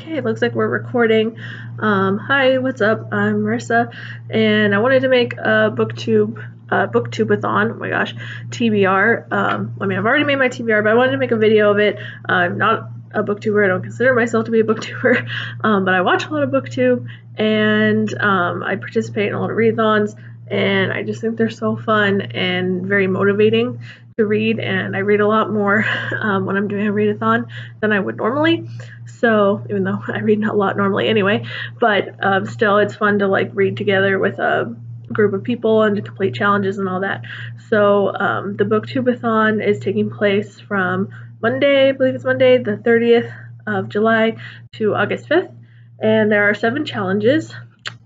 Okay, it looks like we're recording. Hi, what's up? I'm Marissa, and I wanted to make a Booktubeathon. Oh my gosh, TBR. I mean, I've already made my TBR, but I wanted to make a video of it. I'm not a booktuber. I don't consider myself to be a booktuber, but I watch a lot of booktube, and I participate in a lot of readathons, and I just think they're so fun and very motivating to read, and I read a lot more when I'm doing a readathon than I would normally. So even though I read a lot normally anyway, but still it's fun to like read together with a group of people and to complete challenges and all that. So the Booktubeathon is taking place from Monday, I believe it's Monday, the 30th of July to August 5th. And there are 7 challenges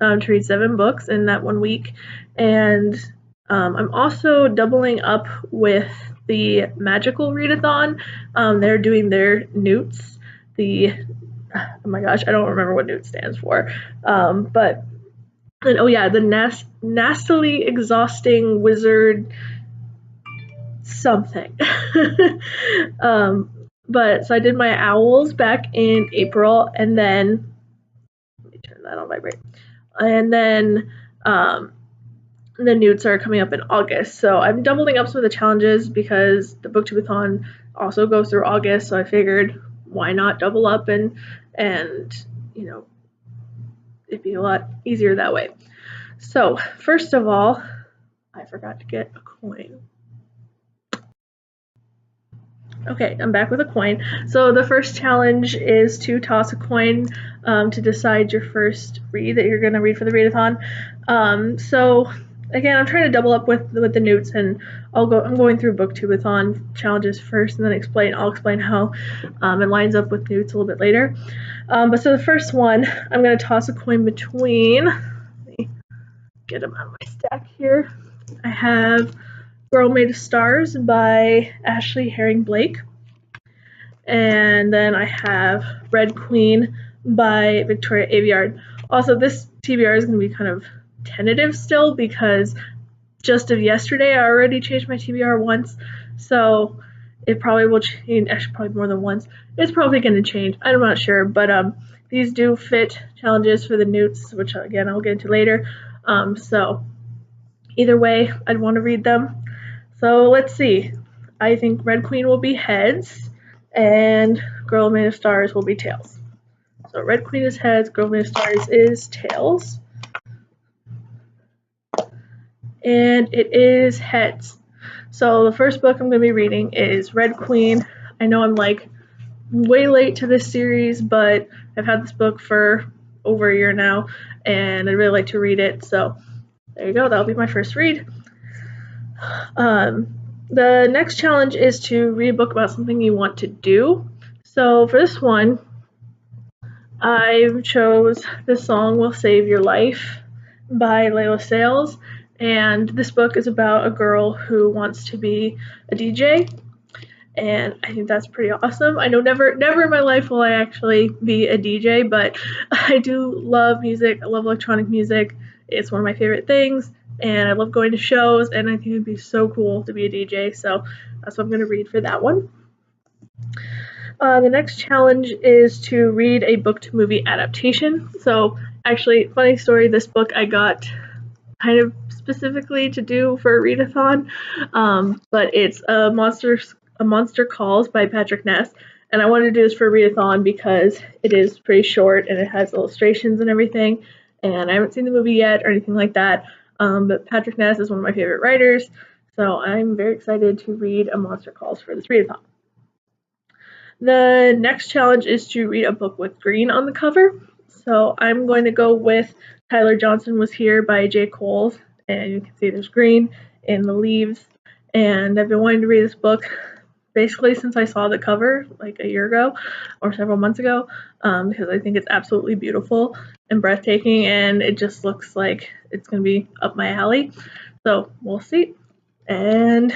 to read 7 books in that 1 week. And I'm also doubling up with the Magical Readathon. They're doing their Newts. Oh my gosh, I don't remember what Newt stands for. And oh yeah, the nastily exhausting wizard something. But so I did my owls back in April, and then let me turn that on vibrate. And then the Newts are coming up in August. So I'm doubling up some of the challenges because the Booktubeathon also goes through August. So I figured, why not double up and you know, it'd be a lot easier that way. So first of all, I forgot to get a coin. Okay, I'm back with a coin. So the first challenge is to toss a coin to decide your first read that you're going to read for the readathon. So again, I'm trying to double up with the Newts, and I'm going through Booktubeathon challenges first, and then I'll explain how it lines up with Newts a little bit later. But so the first one, I'm going to toss a coin between. Let me get them out of my stack here. I have Girl Made of Stars by Ashley Herring Blake, and then I have Red Queen by Victoria Aveyard. Also, this TBR is going to be kind of tentative still because just of yesterday I already changed my TBR once, so it probably will change, actually probably more than once. It's probably going to change, I'm not sure, but these do fit challenges for the Newts, which again I'll get into later. So either way, I'd want to read them. So let's see. I think Red Queen will be heads, and Girl Made of Stars will be tails. So Red Queen is heads, Girl Made of Stars is tails. And it is heads. So the first book I'm going to be reading is Red Queen. I know I'm like way late to this series, but I've had this book for over a year now, and I'd really like to read it. So there you go. That'll be my first read. The next challenge is to read a book about something you want to do. So for this one, I chose The Song Will Save Your Life by Layla Sales. And this book is about a girl who wants to be a DJ, and I think that's pretty awesome. I know never in my life will I actually be a DJ, but I do love music. I love electronic music. It's one of my favorite things, and I love going to shows, and I think it'd be so cool to be a DJ, so that's what I'm going to read for that one. The next challenge is to read a book to movie adaptation. So actually, funny story, this book I got kind of specifically to do for a readathon, but it's a Monster Calls by Patrick Ness, and I wanted to do this for a readathon because it is pretty short and it has illustrations and everything, and I haven't seen the movie yet or anything like that, but Patrick Ness is one of my favorite writers, so I'm very excited to read a Monster Calls for this readathon. The next challenge is to read a book with green on the cover, so I'm going to go with Tyler Johnson Was Here by J. Coles, and you can see there's green in the leaves, and I've been wanting to read this book basically since I saw the cover like a year ago or several months ago, because I think it's absolutely beautiful and breathtaking, and it just looks like it's going to be up my alley, so we'll see. And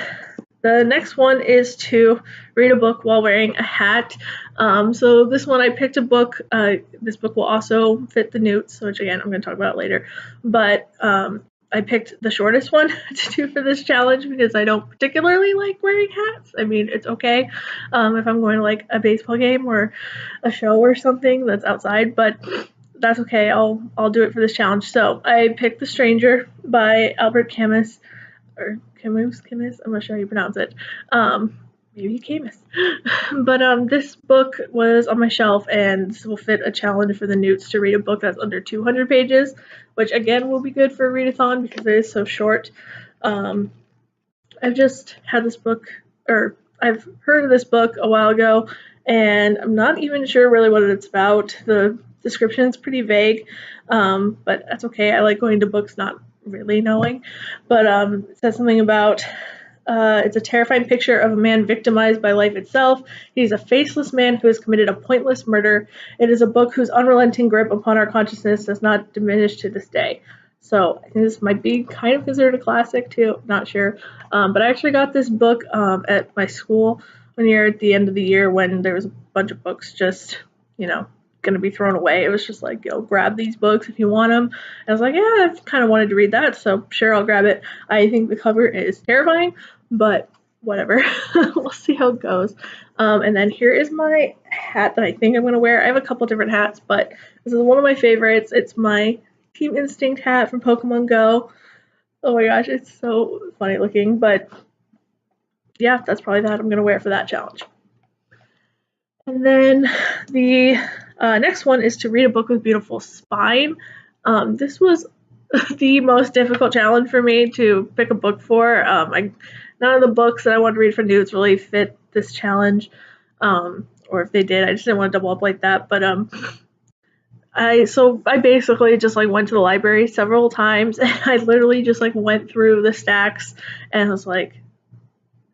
the next one is to read a book while wearing a hat. So this one I picked a book. This book will also fit the Newts, which again I'm going to talk about later. But I picked the shortest one to do for this challenge because I don't particularly like wearing hats. I mean, it's okay if I'm going to like a baseball game or a show or something that's outside, but that's okay. I'll do it for this challenge. So I picked The Stranger by Albert Camus, or Camus. I'm not sure how you pronounce it. Maybe Camus. But this book was on my shelf, and this will fit a challenge for the Newts to read a book that's under 200 pages, which again will be good for a readathon because it is so short. I've just had this book, or I've heard of this book a while ago, and I'm not even sure really what it's about. The description is pretty vague, but that's okay. I like going to books not really knowing. But it says something about it's a terrifying picture of a man victimized by life itself. He's a faceless man who has committed a pointless murder. It is a book whose unrelenting grip upon our consciousness does not diminish to this day. So I think this might be kind of considered a classic too. Not sure. But I actually got this book at my school one year at the end of the year when there was a bunch of books just, going to be thrown away. It was just like, grab these books if you want them. And I was like, yeah, I kind of wanted to read that, so sure, I'll grab it. I think the cover is terrifying, but whatever. We'll see how it goes. And then here is my hat that I think I'm going to wear. I have a couple different hats, but this is one of my favorites. It's my Team Instinct hat from Pokemon Go. Oh my gosh, it's so funny looking, but yeah, that's probably the hat I'm going to wear for that challenge. And then the next one is to read a book with beautiful spine. This was the most difficult challenge for me to pick a book for. None of the books that I wanted to read for Newts really fit this challenge, or if they did, I just didn't want to double up like that. But I basically just like went to the library several times, and I literally just like went through the stacks and was like,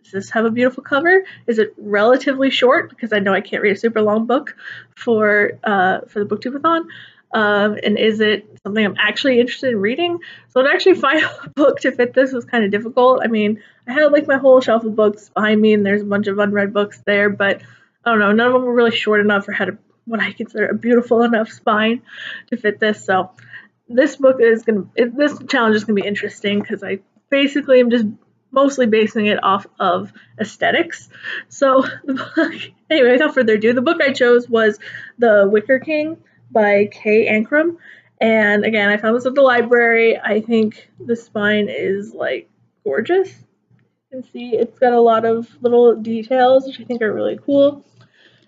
does this have a beautiful cover? Is it relatively short? Because I know I can't read a super long book for the Booktubeathon. And is it something I'm actually interested in reading? So to actually find a book to fit this was kind of difficult. I mean, I had like my whole shelf of books behind me, and there's a bunch of unread books there, but I don't know, none of them were really short enough or had what I consider a beautiful enough spine to fit this. So this challenge is gonna be interesting because I basically am just mostly basing it off of aesthetics. So the book, anyway, without further ado, the book I chose was The Wicker King by Kay Ancrum. And again, I found this at the library. I think the spine is like gorgeous. You can see it's got a lot of little details, which I think are really cool.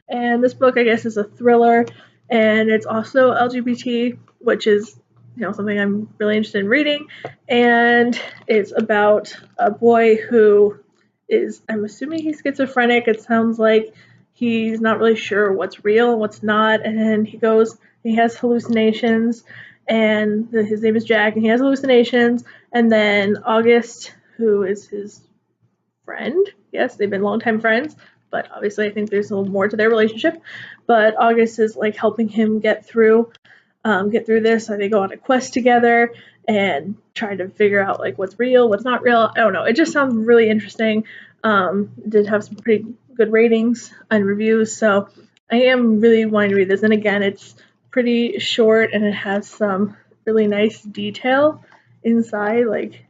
And this book, I guess, is a thriller, and it's also LGBT, which is something I'm really interested in reading. And it's about a boy who is, I'm assuming he's schizophrenic. It sounds like he's not really sure what's real and what's not. And then he has hallucinations, and his name is Jack, and he has hallucinations. And then August, who is his friend, yes, they've been longtime friends, but obviously I think there's a little more to their relationship. But August is like helping him get through this. They go on a quest together and try to figure out like what's real, what's not real. I don't know. It just sounds really interesting. It did have some pretty good ratings and reviews, so I am really wanting to read this. And again, it's pretty short and it has some really nice detail inside. Like,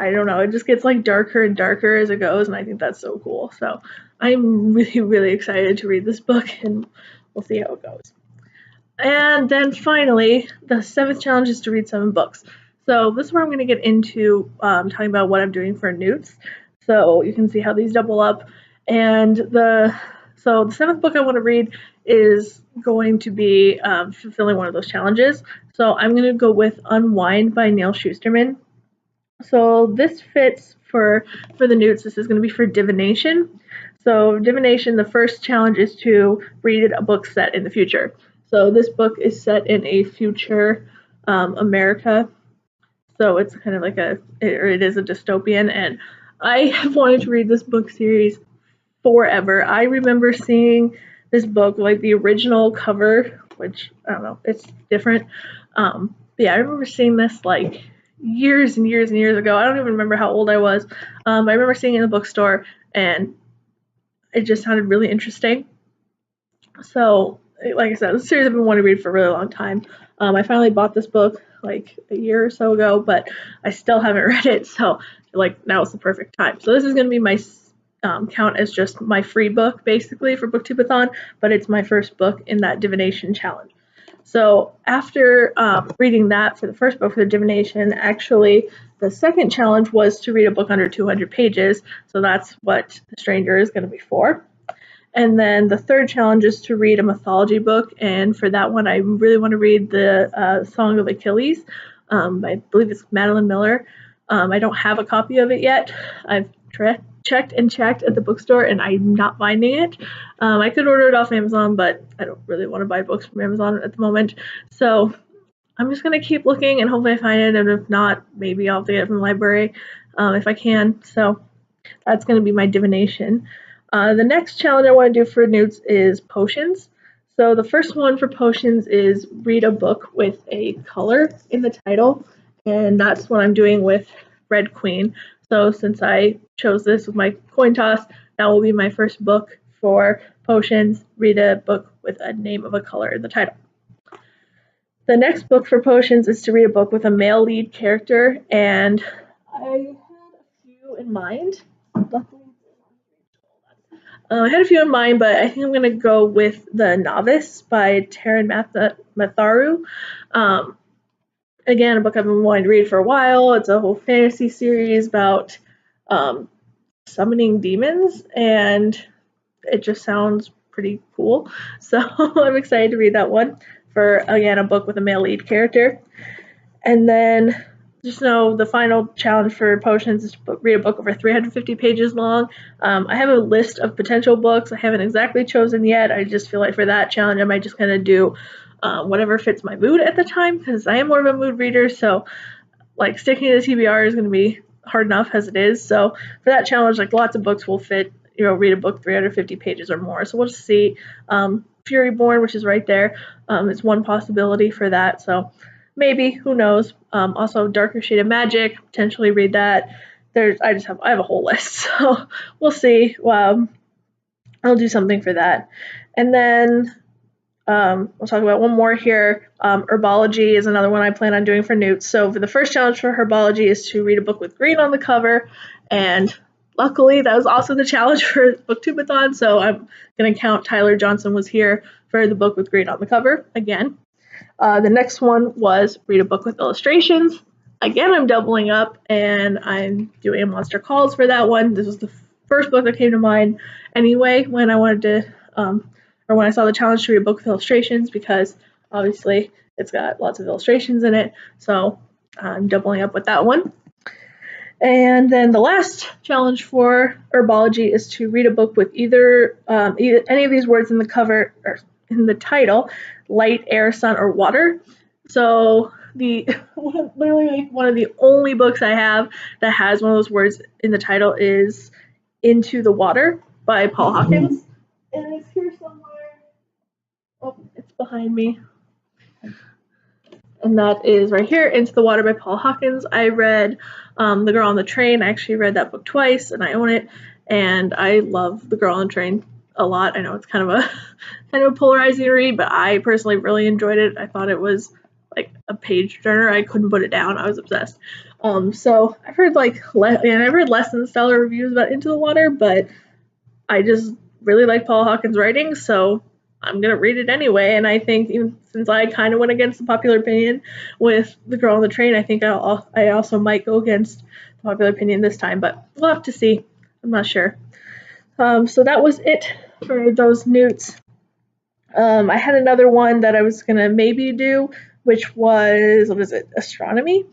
I don't know, it just gets like darker and darker as it goes, and I think that's so cool. So I'm really, really excited to read this book, and we'll see how it goes. And then finally, the 7th challenge is to read 7 books. So this is where I'm going to get into talking about what I'm doing for Newts. So you can see how these double up. And the 7th book I want to read is going to be fulfilling one of those challenges. So I'm going to go with Unwind by Neil Shusterman. So this fits for the Newts. This is going to be for divination. So divination, the first challenge is to read a book set in the future. So this book is set in a future America. So it's kind of like it is a dystopian, and I have wanted to read this book series forever. I remember seeing this book, like the original cover, which I don't know, it's different. But yeah, I remember seeing this like years and years and years ago. I don't even remember how old I was. I remember seeing it in the bookstore, and it just sounded really interesting. So like I said, it's a series I've been wanting to read for a really long time. I finally bought this book like a year or so ago, but I still haven't read it, so like now it's the perfect time. So this is going to be my count as just my free book basically for Booktubeathon, but it's my first book in that divination challenge. So after reading that for the first book for the divination, actually the second challenge was to read a book under 200 pages. So that's what The Stranger is going to be for. And then the third challenge is to read a mythology book. And for that one, I really want to read the Song of Achilles. I believe it's Madeline Miller. I don't have a copy of it yet. I've checked at the bookstore and I'm not finding it. I could order it off Amazon, but I don't really want to buy books from Amazon at the moment. So I'm just going to keep looking and hopefully I find it. And if not, maybe I'll have to get it from the library if I can. So that's going to be my divination. The next challenge I want to do for Newts is potions. So the first one for potions is read a book with a color in the title, and that's what I'm doing with Red Queen. So since I chose this with my coin toss, that will be my first book for potions. Read a book with a name of a color in the title. The next book for potions is to read a book with a male lead character, and I had a few in mind. I had a few in mind, but I think I'm going to go with The Novice by Taryn Matharu. Again, a book I've been wanting to read for a while. It's a whole fantasy series about summoning demons, and it just sounds pretty cool. So I'm excited to read that one for, again, a book with a male lead character. And then just know the final challenge for potions is to read a book over 350 pages long. I have a list of potential books. I haven't exactly chosen yet. I just feel like for that challenge, I might just kind of do whatever fits my mood at the time, because I am more of a mood reader. So like sticking to the TBR is going to be hard enough as it is. So for that challenge, like lots of books will fit, read a book 350 pages or more. So we'll just see. Fury Born, which is right there, is one possibility for that. So maybe, who knows. Also Darker Shade of Magic, potentially read that. I have a whole list, so we'll see. I'll do something for that. And then we'll talk about one more here. Herbology is another one I plan on doing for Newts. So for the first challenge for Herbology is to read a book with green on the cover, and luckily that was also the challenge for Booktubeathon, so I'm going to count Tyler Johnson was here for the book with green on the cover again. The next one was read a book with illustrations. Again, I'm doubling up and I'm doing a Monster Calls for that one. This was the first book that came to mind anyway when I wanted to, or when I saw the challenge to read a book with illustrations, because obviously it's got lots of illustrations in it. So I'm doubling up with that one. And then the last challenge for Herbology is to read a book with either any of these words in the cover or in the title: light, air, sun, or water. So literally one of the only books I have that has one of those words in the title is Into the Water by Paul Hawkins. And it's here somewhere. Oh, it's behind me. And that is right here, Into the Water by Paul Hawkins. I read The Girl on the Train. I actually read that book twice, and I own it. And I love The Girl on the Train a lot. I know it's kind of a polarizing read, but I personally really enjoyed it. I thought it was like a page turner. I couldn't put it down. I was obsessed. So I've heard I've heard less than stellar reviews about Into the Water, but I just really like Paul Hawkins' writing, so I'm gonna read it anyway. And I think even since I kind of went against the popular opinion with The Girl on the Train, I think I also might go against the popular opinion this time, but we'll have to see. I'm not sure. So that was it for those Newts. I had another one that I was gonna maybe do, which was, astronomy.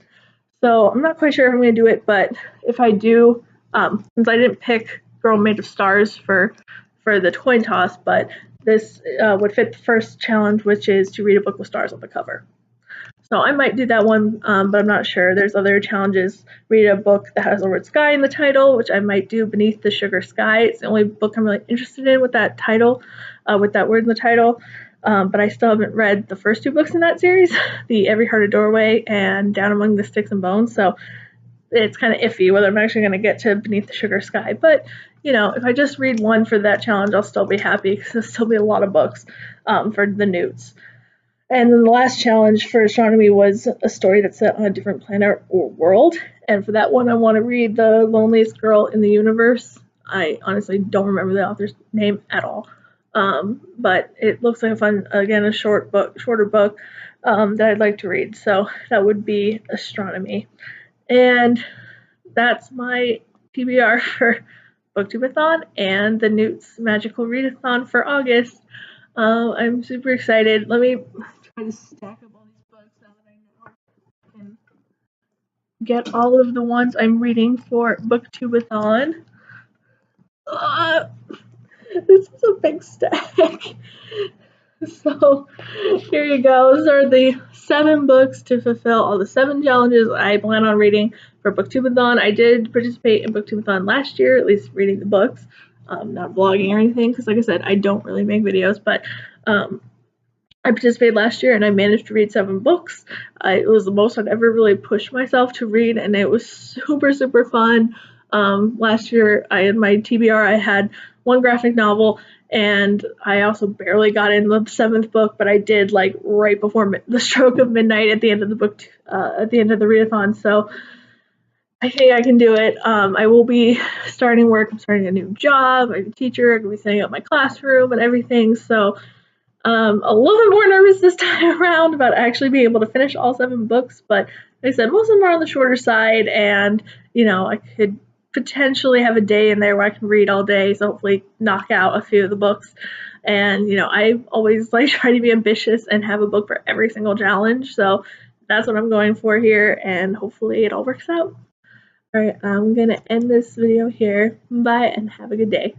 So I'm not quite sure if I'm gonna do it, but if I do, since I didn't pick Girl Made of Stars for the coin toss, but this would fit the first challenge, which is to read a book with stars on the cover. So I might do that one, but I'm not sure. There's other challenges. Read a book that has the word sky in the title, which I might do, Beneath the Sugar Sky. It's the only book I'm really interested in with that title, with that word in the title. But I still haven't read the first two books in that series, the Every Heart a Doorway and Down Among the Sticks and Bones. So it's kind of iffy whether I'm actually going to get to Beneath the Sugar Sky. But you know, if I just read one for that challenge, I'll still be happy because there'll still be a lot of books for the Newts. And then the last challenge for astronomy was a story that's set on a different planet or world. And for that one, I want to read The Loneliest Girl in the Universe. I honestly don't remember the author's name at all. But it looks like a fun, again, a shorter book that I'd like to read. So that would be astronomy. And that's my TBR for Booktubeathon and the Newts Magical Readathon for August. I'm super excited. Let me try to stack up all these books now that I know I can get all of the ones I'm reading for Booktubeathon. This is a big stack. So here you go. Those are the 7 books to fulfill all the 7 challenges I plan on reading for Booktubeathon. I did participate in Booktubeathon last year, at least reading the books, not vlogging or anything, because like I said, I don't really make videos, but I participated last year and I managed to read 7 books. It was the most I'd ever really pushed myself to read, and it was super, super fun. Last year, in my TBR, I had 1 graphic novel, and I also barely got in the 7th book, but I did like right before the stroke of midnight at the end of the book, at the end of the readathon. So I think I can do it. I will be starting work. I'm starting a new job. I'm a teacher. I'm going to be setting up my classroom and everything. So a little bit more nervous this time around about actually being able to finish all 7 books, but like I said, most of them are on the shorter side, and you know, I could potentially have a day in there where I can read all day, so hopefully knock out a few of the books. And you know, I always like try to be ambitious and have a book for every single challenge, so that's what I'm going for here, and hopefully it all works out. Alright, I'm gonna end this video here. Bye and have a good day.